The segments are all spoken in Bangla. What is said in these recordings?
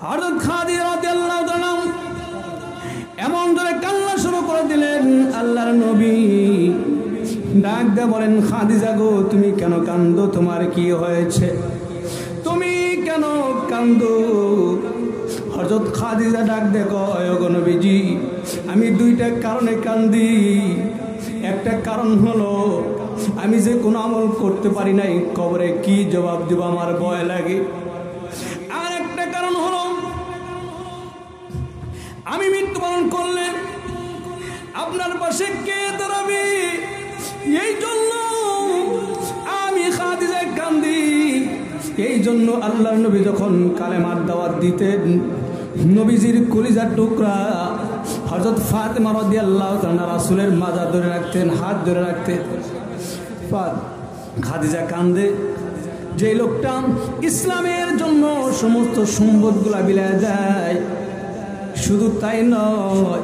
হযরত খাদিজা রাদিয়াল্লাহু তাআলা এমন জোরে কান্না শুরু করে দিলেন। আল্লাহর নবী ডাক দিয়ে বলেন, খাদিজা গো, তুমি কেন কান্দো? তোমার কি হয়েছে? তুমি কেন কান্দো? হযরত খাদিজা ডাক দিয়ে কয়, ওগো নবীজি, আমি দুইটা কারণে কান্দি। একটা কারণ হলো আমি যে কোনো আমল করতে পারি নাই, কবরে কি জবাব দিব, আমার ভয় লাগে। আর একটা কারণ হলো আমি মৃত্যুবরণ করলে আপনার পাশে কে দাঁড়াবে, এই জন্য আমি খাদিজা কান্দি। এই জন্য আল্লাহর নবী যখন কালেমার দাওয়াত দিতেন, নবীজির কলিজার টুকরা হযরত ফাতেমা রাদিয়াল্লাহু তাআলা রাসূলের মাজার ধরে রাখতেন, হাত ধরে রাখতেন। খাদিজা কান্দে, যে লোকটা ইসলামের জন্য সমস্ত সম্পদগুলা বিলায় দেয়। শুধু তাই নয়,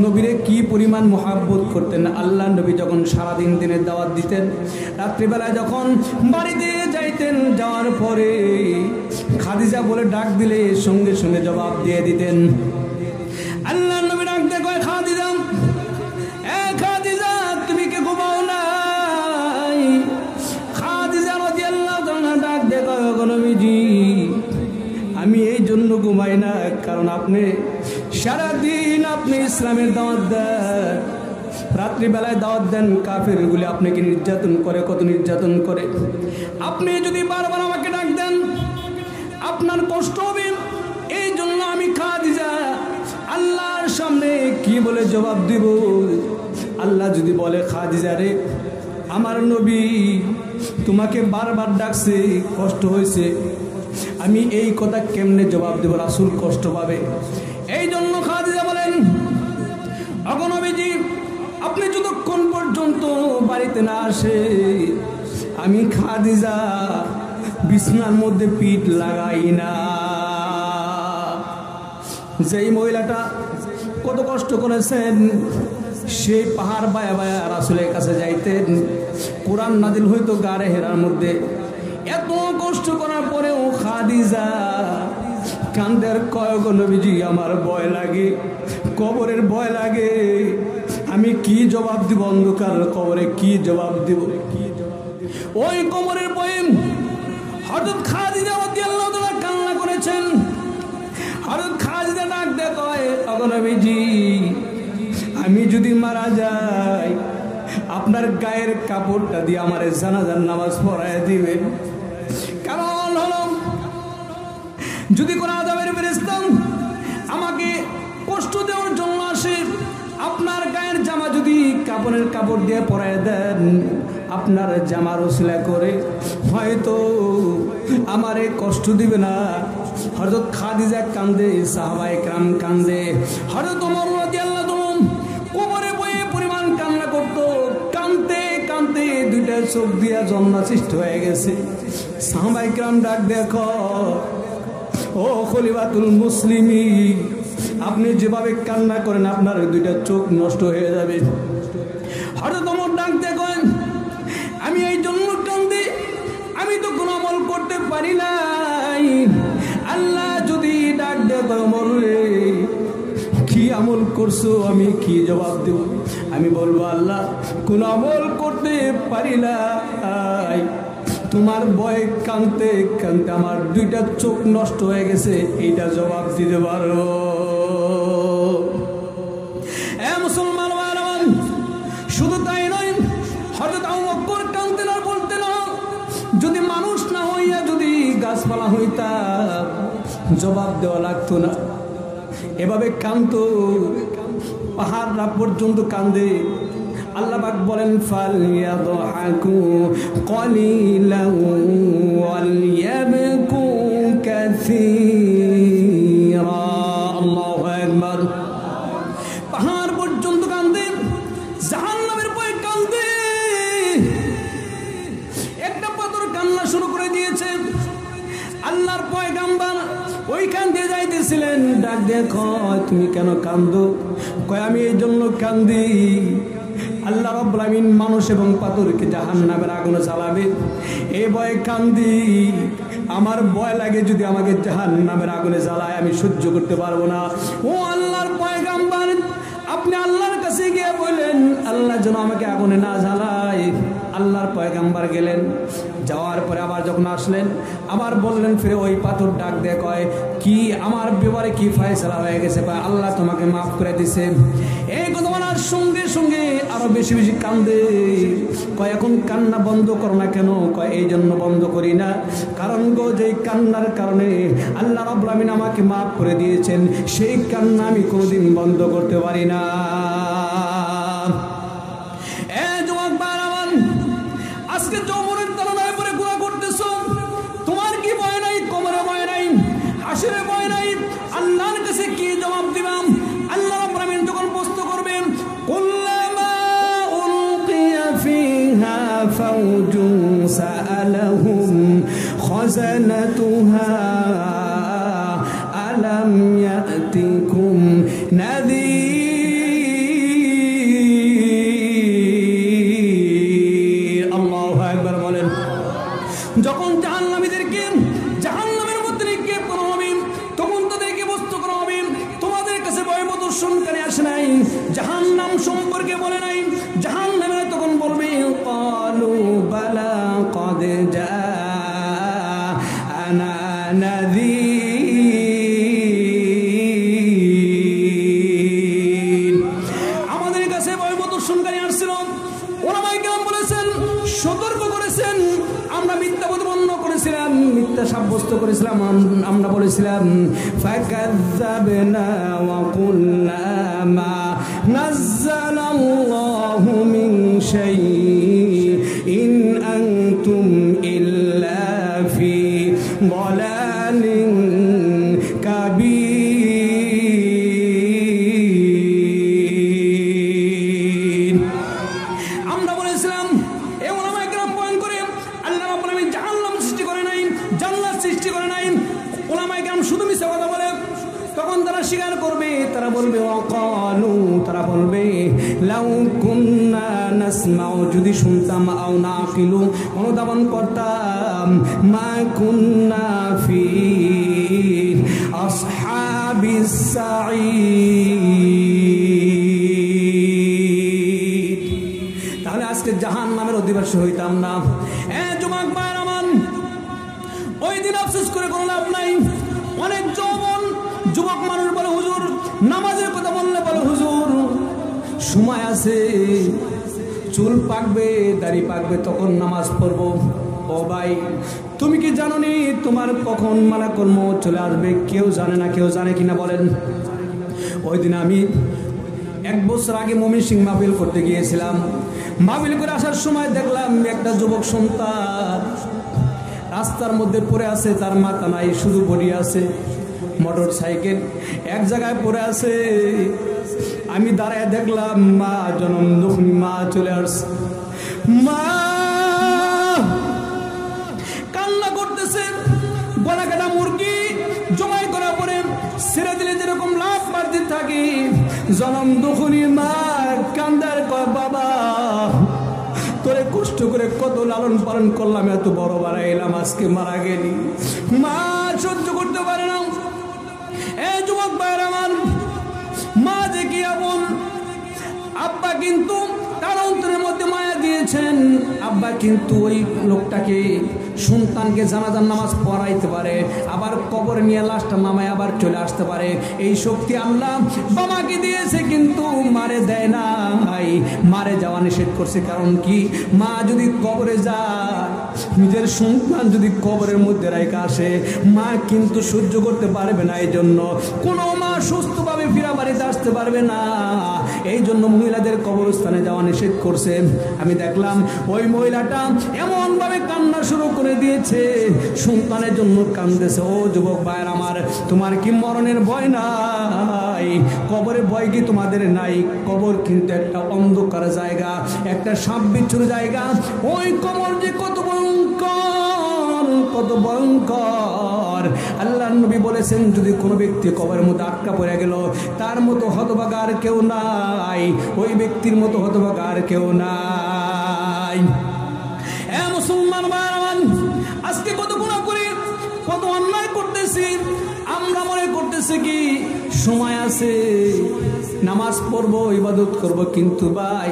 নবীরে কি পরিমাণ মহাব্বত করতেন। আল্লাহ নবী যখন সারাদিন দিনের দাওয়াত দিতেন, রাত্রিবেলায় যখন বাড়িতে যাইতেন, যাওয়ার পরে খাদিজা বলে ডাক দিলে সঙ্গে সঙ্গে জবাব দিয়ে দিতেন। আল্লাহ নবী ডাক দিয়ে কয়, খাদিজা, এ খাদিজা, তুমি কি ঘুমাও নাই? খাদিজা রাদিয়াল্লাহু তাআলা ডাক দিয়ে কয়, ওগো নবীজি, আমি এই জন্য ঘুমাই না, কারণ আপনি সারাদিন আপনি ইসলামের দাওয়াত দেন, রাত্রিবেলায় দাওয়াত দেন, কাফেরগুলি আপনাকে নির্যাতন করে, কত নির্যাতন করে। আপনি যদি বারবার আমাকে ডাক দেন, আপনার কষ্ট হবে। এই জন্য আমি খাদিজা আল্লাহর সামনে কি বলে জবাব দিব? আল্লাহ যদি বলে, খাদিজা রে, আমার নবী তোমাকে বারবার ডাকছে, কষ্ট হয়েছে, আমি এই কথা কেমনে জবাব দেব? রাসূল কষ্ট পাবে। এই জন্য খাদিজা বলেন, ওগো নবীজি, আপনি যতক্ষণ পর্যন্ত বাড়িতে না আসে, আমি খাদিজা বিছানার মধ্যে পিঠ লাগাই না। যেই মহিলাটা কত কষ্ট করেছেন, সেই পাহাড় বায়া বায়া রাসূলের কাছে যাইতেন, কোরআন নাজিল হইতো গারে হেরার মধ্যে। এত কষ্ট করার পরেও খাদিজা কান্দের, কয়, গো নবীজি, আমার ভয় লাগে, কবরের ভয় লাগে, আমি কি জবাব দিব? অন্ধকার কবরে কি জবাব দিব? ওই কবরের ভয়ে হযরত খাদিজা রাদিয়াল্লাহু তাআলা কান্না করেছেন। হযরত খাদিজা ডাক দিয়ে কয়, ওগো নবীজি, আমি যদি মারা যাই, আপনার গায়ের কাপড়টা দিয়ে আমার জানাজার নামাজ পড়ায় দিবেন। কারণ হলো, যদি কোনো আযাবের ফেরেশতা আমাকে কষ্ট দেওয়ার জন্য আসে, আপনার গায়ের জামা যদি কাপড়ের কাপড় দিয়ে পরায় দেন, আপনার জামার ওসিলা করে হয়তো আমারে কষ্ট দিবে না। হযরত খাদিজা কান্দে, সাহাবায়ে কেরাম কান্দে, হযরত ওমর রাদিয়াল্লাহু তাআলা কোমরে বয়ে পরিমাণ কান্না করত। কাঁদতে কাঁদতে দুইটা চোখ দিয়া জন্ম সৃষ্টি হয়ে গেছে। সাহাবায়ে কেরাম ডাক দেখো, ও খলিফাতুল মুসলিমিন, আপনি যেভাবে কান্না করেন আপনার দুইটা চোখ নষ্ট হয়ে যাবে। হযরত ওমর ডাক দেখেন, আমি এই জন্য কান্দি, আমি তো কোনো আমল করতে পারি নাই। আল্লাহ যদি ডাক দেখো, ওমর রে, কি আমল করছো? আমি কি জবাব দেব? আমি বলবো, আল্লাহ, কোন আমল করতে পারি নাই। তোমার ভয়ে কাঁদতে কাঁদতে আমার দুইটা চোখ নষ্ট হয়ে গেছে, এইটা জবাব দিতে পারো? মুসলমান, শুধু তাই নয়, হযরত আবু বকর কাঁদতেন আর বলতেন, যদি মানুষ না হইয়া যদি গাছপালা হইতাম, জবাব দেওয়া লাগতো না। এভাবে কাঁদতো, পাহাড় পর্যন্ত কান্দে। আল্লাহ পাক বলেন, ফালইয়াদহাকু কলিলান ওয়ালইয়াবকু কাসীরা। আল্লাহু আকবার। পাহাড় পর্যন্ত কান্দে, জাহান্নামের ভয়ে কান্দে। একটা পাথর কান্না শুরু করে দিয়েছে। আল্লাহর পয়গম্বর ওইখান দিয়ে যাইতেছিলেন, ডাক দেখো, তুমি কেন কান্দো? কয়, আমি এই জন্য কান্দি, আল্লাহ রাব্বুল আমিন মানুষ এবং পাথরকে জাহান্নামের আগুনে জ্বালাবে, এই ভয়ে কান্দি। আমার ভয় লাগে যদি আমাকে জাহান্নামের আগুনে জ্বালায় আমি সহ্য করতে পারবো না। ও আল্লাহর পয়গম্বর, আপনি আল্লাহর কাছে গিয়ে বললেন আল্লাহ যেন আমাকে আগুনে না জ্বালায়। আল্লাহর পয়গম্বর গেলেন, যাওয়ার পরে আবার যখন আসলেন আবার বললেন, ফিরে ওই পাথর ডাক দিয়ে কয়, কি আমার ব্যাপারে কি ফয়সালা হয়ে গেছে, বা আল্লাহ তোমাকে মাফ করে দিছে। এই কথা বলার সঙ্গে সঙ্গে আরো বেশি বেশি কান্দে। কয় এখন কান্না বন্ধ করো না কেন? কয় এই জন্য বন্ধ করি না, কারণ গো যে কান্নার কারণে আল্লাহ রাব্বুল আমিন আমাকে মাফ করে দিয়েছেন, সেই কান্না আমি কোনোদিন বন্ধ করতে পারি না। আজকে যৌবনের তাড়নায় পরে গুনাহ করতেছো, তোমার কি ভয় নাই? কবরে ভয় নাই, হাসরে ভয় নাই? আল্লাহর কাছে কি জবাব দিবাম? আল্লাহ রাব্বুল আমিন যখন প্রশ্ন করবেন, কুল্লামা উলকিয়া ফিহা ফাওজুন সাআলাহুম খাযানাতুহা আলাম ইয়াতিকুম নাযীর। যখন জাহান্নামীদেরকে জাহান্নামের মধ্যে নিক্ষেপ করা হবে, তখন তাদেরকে বস্তু করা হবে, তোমাদের কাছে ভয় প্রদর্শনকারী আসে নাই, জাহান্নাম সম্পর্কে বলে নাই। জাহান্নামীরা তখন বলবে, ক্বালু বালা ক্বাদ জাআনা নাযীর। আমাদের কাছে ভয় প্রদর্শনকারী আসছিল। ওলামায়ে কেরাম বলেছেন, সতর্ক করেছেন, আমরা মিথ্যা প্রতিপন্ন করেছিলাম, মিথ্যা সাব্যস্ত করেছিলাম, আমরা বলেছিলাম ফাকাযযাবনা ওয়া কুলনা মা নাযালাল্লাহু মিন শাইইন আনতুম ইল্লা ফি দালালিন কাবীর। আমরা বলেছিলাম, এ ওলামায়ে কেরাম বয়ান করে আল্লাহ রাব্বুল আমিন জাহান্নাম সৃষ্টি করে নাই, জান্নাত সৃষ্টি করে নাই। ওলামায়ে কেরাম শুধু মিথ্যা কথা বলে। তখন তারা স্বীকার করবে, তারা বলবে ওয়াকালু, তারা বলবে লাউ কুন্না নাসমাউ, যদি শুনতাম, আও নাকিলু, অনুধাবন করতাম, মা কুন্না ফি আসহাবিস সাঈদ, তাহলে আজকে জাহান্নামের অধিবাসী হইতাম না। যুবক ভাইরা আমার, ওই দিন আফসোস করে কোনো লাভ নাই। অনেক যুবক মানুষ বলে, হুজুর নামাজের কথা বললে বলে, হুজুর সময় আছে, চুল পাকবে, দাড়ি পাকবে, তখন নামাজ পড়বো। ও ভাই, তুমি কি জানো নি তোমার কখন মালাকুল মউত চলে আসবে? কেউ জানে না। কেউ জানে কিনা বলেন? ওই দিন আমি 1 বছর আগে ময়মনসিংহ মাহফিল করতে গিয়েছিলাম। মাহফিল করে আসার সময় দেখলাম একটা যুবক সন্তান রাস্তার মধ্যে পড়ে আছে, তার মাথা নাই, শুধু বডি আছে। মোটর সাইকেল এক জায়গায় পড়ে আছে। আমি দাঁড়ায় দেখলাম মা জনম দুঃখী মা চলে আসছে। মা কান্না করতেছে। গলা কাটা মুরগি জমাই করার পরে ছেড়ে দিলে যেরকম লাভ মারতে থাকি, জনম দুঃখী মা কান্দার কয়, বাবা তোরে কষ্ট করে কত লালন পালন করলাম, এত বড় বাড়াইলাম, আজকে মারা গেলি। মা সহ্য করতে পারে না। এই যুবক ভাইরা আমার, মা যে কি আপন। আব্বা কিন্তু তার অন্তরের মধ্যে মায়া দিয়েছেন। আব্বা কিন্তু ওই লোকটাকে, সন্তানকে জানাজার নামাজ পড়াইতে পারে, আবার কবরে নিয়ে লাশটা নামায় আবার চলে আসতে পারে। এই শক্তি আল্লাহ বাবাকে দিয়েছে, কিন্তু মারে দেয় না। মারে যাওয়া নিষেধ করছে। কারণ কি? মা যদি কবরে যায়, নিজের সন্তান যদি কবরের মধ্যে রেখে আসে, মা কিন্তু সহ্য করতে পারবে না। এই জন্য কোনো মা সুস্থভাবে ফিরা বাড়িতে আসতে পারবে না। এই জন্য মহিলাদের কবরস্থানে যাওয়া নিষেধ করছে। আমি দেখলাম ওই মহিলাটা এমন ভাবে কান্না শুরু করে দিয়েছে, সন্তানের জন্য কান্দেছে। ও যুবক ভাইয়ের আমার, তোমার কি মরণের ভয় নাই? কবরের ভয় কি তোমাদের নাই? কবর কিন্তু একটা অন্ধকার জায়গা, একটা সাপ বিচ্ছুর জায়গা। ওই কবর যে কত ভয়ঙ্কর, কত ভয়ঙ্কর। আল্লাহর নবী বলেছেন, যদি কোনো ব্যক্তি কবরের মধ্যে আটকা পড়ে গেল, তার মতো হতভাগা আর কেউ নাই, ওই ব্যক্তির মতো হতভাগা আর কেউ নাই। মুসলমান ভাই, আজকে কত গুনাহ করে অন্যায় করতেছি, আমরা মনে করতেছি কি সময় আছে, নামাজ পড়বো, ইবাদত করব, কিন্তু ভাই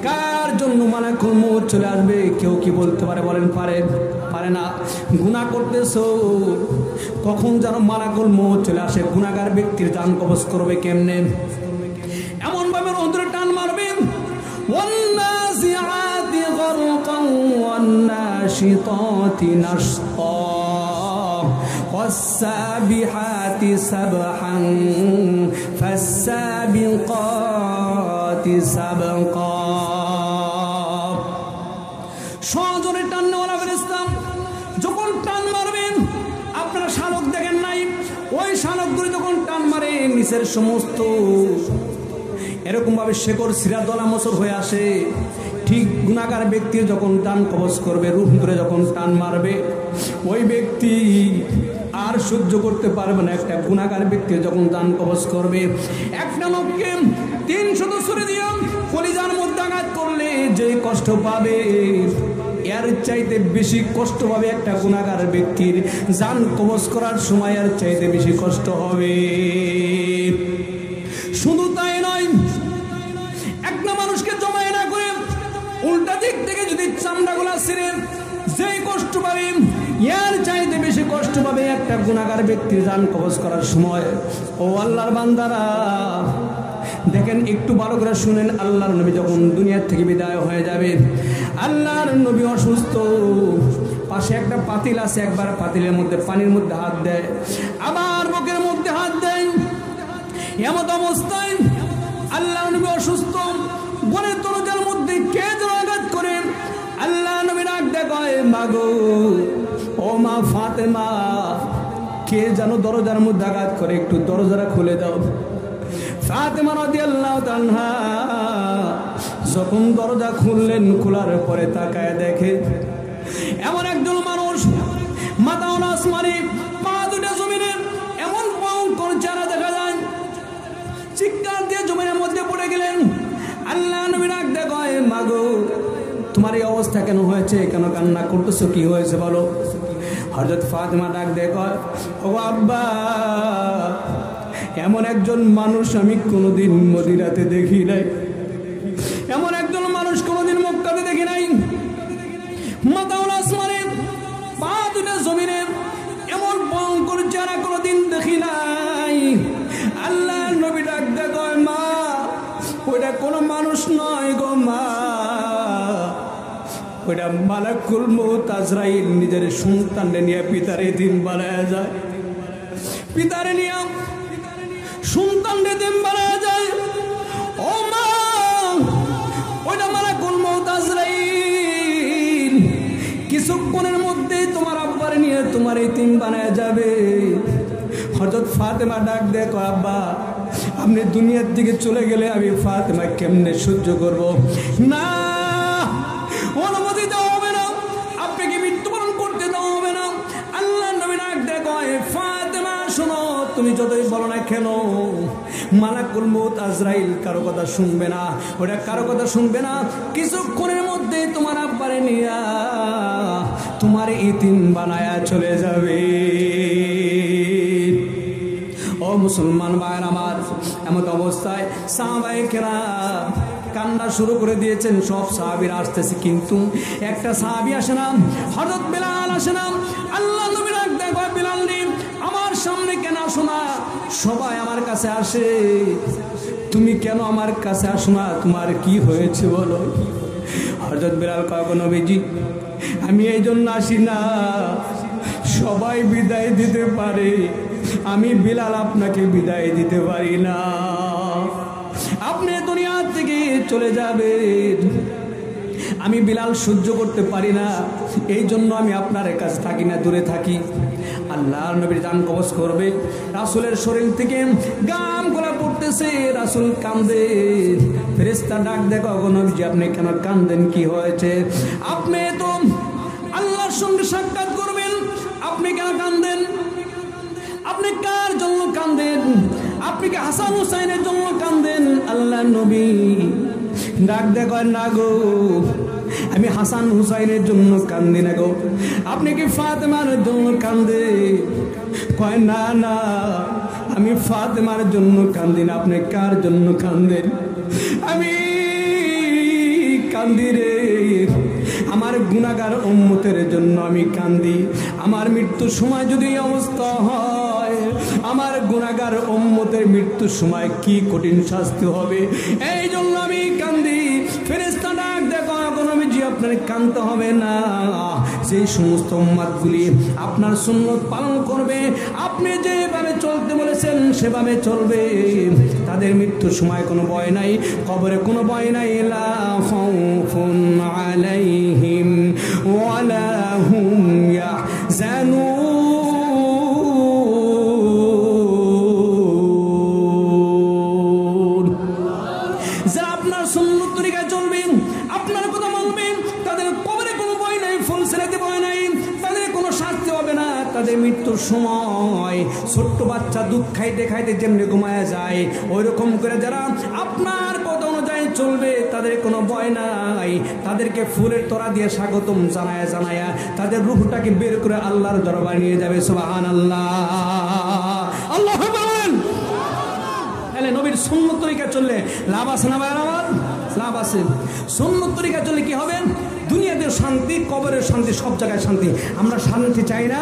কার জন্য মালাকুল মউত চলে আসবে কেউ কি বলতে পারে? বলেন পারে না। গুনাহ করতেছো, কখন যেন মালাকুল মউত চলে আসে। গুনাহগার ব্যক্তির জান কবজ করবে কেমনে? এমন ভাবে রোদ্রে টান মারবে, ওয়ান্নাজিআতি গারকান ওয়ান্নাশিতাতি নাশতা والسابحات سبحا فالسابقات سبقا। সজোরে টান নেওয়ালা ফেরেশতা যখন টান মারবেন, আপনারা শালক দেখেন নাই, ওই শালকগুলো যখন টান মারে নিচের সমস্ত এরকম ভাবে শেকড় সিরা দলা মোচড় হয়ে আসে। ঠিক গুনাহগার ব্যক্তির যখন টান কবজ করবে, রূহ ধরে যখন টান মারবে, ওই ব্যক্তি আর সহ্য করতে পারবে না। একটা গুনাহগার ব্যক্তি যখন টান কবজ করবে, একটা লোককে 300 ছুরি দিয়ে কলিজার মধ্যে আঘাত করলে যে কষ্ট পাবে, এর চাইতে বেশি কষ্ট হবে একটা গুনাহগার ব্যক্তির জান কবজ করার সময়, এর চাইতে বেশি কষ্ট হবে। শুধু তাই নয়, একটা মানুষকে জমায় না করে উল্টা দিক থেকে যদি চামড়াগুলা ছিঁড়ে যেই কষ্ট পাবে, এর চাইতে বেশি কষ্ট পাবে একটা গুনাহগার ব্যক্তির জান কবজ করার সময়। ও আল্লাহর বান্দারা, দেখেন একটু ভালো করে শুনেন। আল্লাহর নবী যখন দুনিয়া থেকে বিদায় হয়ে যাবে, আল্লাহর নবী অসুস্থ, পাশে একটা পাতিল আছে, একবার পাতিলের মধ্যে পানির মধ্যে হাত দেয়, আবার বুকের মধ্যে হাত দেয়। এমন অবস্থায় আল্লাহ নবী অসুস্থ, গনের দরজার মধ্যে কে যেন আঘাত করে। আল্লাহ নবী ডাক দেয়, মাগো ও মা ফাতেমা, কে যেন দরজার মধ্যে আঘাত করে, একটু দরজাটা খুলে দাও। ফাতেমা রাদিয়াল্লাহু তাআলা যখন দরজা খুললেন, খোলার পরে তাকায় দেখে এমন একজন মানুষ, মাথা আসমানে, পা দুটো জমিনে, এমন ভয়ঙ্কর চেহারা দেখা যায়। চিৎকার দিয়ে জমিনের মধ্যে পড়ে গেলেন। আল্লাহ নবী ডাক দেয়, মাগো তোমার এই অবস্থা কেন হয়েছে, কেন কান্না করতেছো, কি হয়েছে বলো? হযরত ফাতেমা ডাক দেয়, ও আব্বা, এমন একজন মানুষ আমি কোনোদিন মদিনাতে দেখি নাই, এমন একজন মানুষ কোনোদিন মক্কাতে দেখি নাই। মাতাউল আসমানে, পা দুটো জমিনে, এমন ভয়ঙ্কর চেহারা কোনোদিন দেখি নাই। আল্লাহ নবী ডাক দেয়, মা ওইটা কোনো মানুষ নয় গো মা, ওইটা মালাকুল মউত আজরাইল নিজের সন্তানকে নিয়ে পিতার এতিম বানায়া যায়, পিতারে নিয়ে সন্তানকে এতিম বানায়া যায়। ও মা, ওইটা মালাকুল মউত আজরাইল কিছুক্ষণের মধ্যে তোমার আব্বারে নিয়ে তোমার এতিম বানায়া যাবে। হযরত ফাতেমা ডাক দেয়, আব্বা আপনি দুনিয়ার দিকে চলে গেলে আমি ফাতেমা কেমনে সহ্য করব? না, অনুমতি দেওয়া হবে না, আপনাকে মৃত্যুবরণ করতে দেওয়া হবে না। আল্লাহ নবী ডাক দেয়, ফাতেমা শোনো, তুমি যতই বলো না কেন, মালাকুল মউত আজরাইল কারো কথা শুনবে না, ওটা কারো কথা শুনবে না। কিছুক্ষণের মধ্যে তোমার আব্বারে নিয়ে তোমার ইতিম বানায়া চলে যাবে। ও মুসলমান ভাইয়ের আমার, এমন অবস্থায় সাহাবায়ে কেরাম কান্না শুরু করে দিয়েছেন। সব সাহাবীরা আসতেছে, কিন্তু একটা সাহাবী আসে না, হযরত বেলাল আসে না। আল্লাহ নবী ডাক দেয়, বেলাল রে, আমার সামনে কেন আসো না? সবাই আমার কাছে আসে, তুমি কেন আমার কাছে আসো না? তোমার কি হয়েছে বলো? হযরত বেলাল কয়, নবীজি আমি এই জন্য আসি না, সবাই বিদায় দিতে পারে, আমি বিলাল আপনাকে বিদায় দিতে পারি না। আপনি দুনিয়া থেকে চলে যাবেন, আমি বিলাল সহ্য করতে পারি না, এই জন্য আমি আপনার কাছে থাকি না, দূরে থাকি। আল্লাহর নবীর জান কবজ করবে, রাসূলের শরীর থেকে গাম গলা পড়তেছে, রাসূল কান্দে। ফেরেশতা ডাক দেখো, নবীজি আপনি কেন কান্দেন, কি হয়েছে? আপনি তো আল্লাহর সঙ্গে সাক্ষাৎ করবেন, আপনি কেন কান্দেন? আপনি কার জন্য কান্দেন? আপনি কি হাসান হুসাইনের জন্য কান্দেন? আল্লাহর নবী ডাক দেখো, না গো, আমি হাসান হুসাইনের জন্য কান্দি না গো, আপনি কি ফাতেমার জন্য কান্দে? কয় না না, আমি ফাতেমার জন্য কান্দি না। আপনি কার জন্য কান্দেন? আমি কান্দি রে আমার গুনাহগার উম্মতের জন্য আমি কান্দি। আমার মৃত্যুর সময় যদি এই অবস্থা হয়, আমার গুনাহগার উম্মতের মৃত্যুর সময় কি কঠিন শাস্তি হবে, এই জন্য আমি কান্দি। ফেরেশতা ডাক দেখো, নবীজি আপনার কাঁদতে হবে না। সেই সমস্ত উম্মতগুলি আপনার সুন্নত পালন করবে, আপনি যেভাবে চলতে বলেছেন সেভাবে চলবে, তাদের মৃত্যুর সময় কোনো ভয় নাই, কবরে কোনো ভয় নাই। লা খাউফুন আলাইহিম ওয়ালা হুম ইয়াহজানুন। যারা আপনার সুন্নত তরিকায় চলবেন, আপনার কথা মানবেন, তাদের কবরে কোনো ভয় নাই, ফুলসিরাতে ভয় নাই, তাদের কোনো শাস্তি হবে না। তাদের মৃত্যুর সময় ছোট্ট বাচ্চা দুধ খাইতে খাইতে যেমনি ঘুমায়া যায়, ওই রকম করে যারা আপনার কথা অনুযায়ী চলবে তাদের কোনো ভয় নাই। তাদেরকে ফুলের তোড়া দিয়ে স্বাগতম জানায়া জানায়া তাদের রূহটাকে বের করে আল্লাহর দরবারে নিয়ে যাবে। সুবহানাল্লাহ, আল্লাহু আকবার। তাহলে নবীর সুন্নত তরিকা চললে লাভ আছে না ভাই আমার? লাভ আছে। সুন্নত তরিকা চললে কি হবে? দুনিয়াতে শান্তি, কবরের শান্তি, সব জায়গায় শান্তি। আমরা শান্তি চাই না?